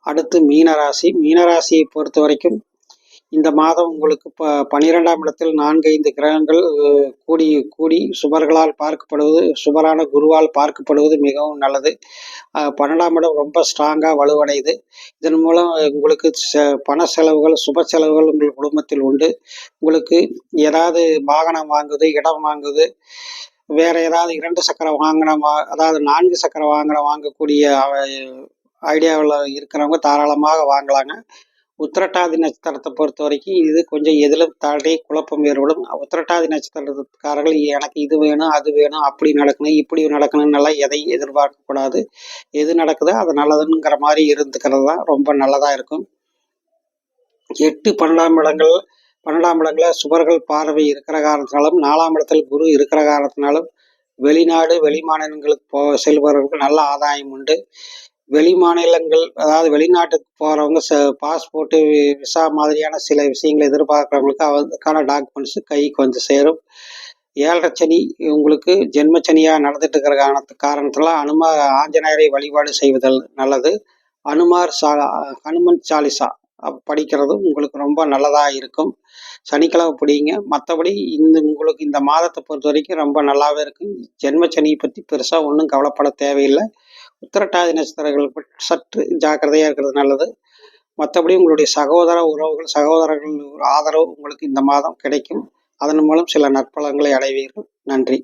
அடுத்து மீனராசி. மீனராசியை பொறுத்த வரைக்கும் இந்த மாதம் உங்களுக்கு 12ஆம் இடத்தில் 4-5 கிரகங்கள் கூடி கூடி சுபர்களால் பார்க்கப்படுவது, சுபரான குருவால் பார்க்கப்படுவது மிகவும் நல்லது. 12ஆம் இடம் ரொம்ப ஸ்ட்ராங்காக வலுவடையுது. இதன் மூலம் உங்களுக்கு பண செலவுகள், சுப செலவுகள் உங்கள் குடும்பத்தில் உண்டு. உங்களுக்கு ஏதாவது வாகனம் வாங்குவது, இடம் வாங்குவது, வேற ஏதாவது 2 சக்கர வாகனம், அதாவது 4 சக்கர வாகனம் வாங்கக்கூடிய ஐடியாவில் இருக்கிறவங்க தாராளமாக வாங்கலாங்க. உத்திரட்டாதி நட்சத்திரத்தை பொறுத்த வரைக்கும் இது கொஞ்சம் எதிலும் தடை, குழப்பம் ஏற்படும். உத்திரட்டாதி நட்சத்திரக்காரர்கள் எனக்கு இது வேணும், அது வேணும், அப்படி நடக்கணும், இப்படி நடக்கணும்னெல்லாம் எதையும் எதிர்பார்க்கக்கூடாது. எது நடக்குதோ அது நல்லதுங்கிற மாதிரி இருந்துக்கிறது தான் ரொம்ப நல்லதாக இருக்கும். 8, 12ஆம் இடங்களில் சுபர்கள் பார்வை இருக்கிற காரணத்தினாலும், 4ஆம் இடத்தில் குரு இருக்கிற காரணத்தினாலும் வெளிநாடு, வெளி மாநிலங்களுக்கு செல்பவர்களுக்கு நல்ல ஆதாயம் உண்டு. வெளி மாநிலங்கள், அதாவது வெளிநாட்டுக்கு போகிறவங்க பாஸ்போர்ட்டு, விசா மாதிரியான சில விஷயங்களை எதிர்பார்க்குறவங்களுக்கு அதுக்கான டாக்குமெண்ட்ஸு கைக்கு வந்து சேரும். 7.5 சனி உங்களுக்கு ஜென்மச்சனியாக நடந்துட்டு இருக்கிற காரணத்தில் ஆஞ்சநேயரை வழிபாடு செய்வதல் நல்லது. ஹனுமன் சாலிசா படிக்கிறதும் உங்களுக்கு ரொம்ப நல்லதாக இருக்கும். சனிக்கிழமை பிடிங்க. மற்றபடி உங்களுக்கு இந்த மாதத்தை பொறுத்த வரைக்கும் ரொம்ப நல்லாவே இருக்கும். ஜென்மச்சனியை பற்றி பெருசாக ஒன்றும் கவலைப்பட தேவையில்லை. உத்திரட்டாதி நட்சத்திரங்கள் சற்று ஜாக்கிரதையாக இருக்கிறது நல்லது. மற்றபடி உங்களுடைய சகோதர உறவுகள், சகோதரர்கள் ஆதரவு உங்களுக்கு இந்த மாதம் கிடைக்கும். அதன் மூலம் சில நற்பலன்களை அடைவீர்கள். நன்றி.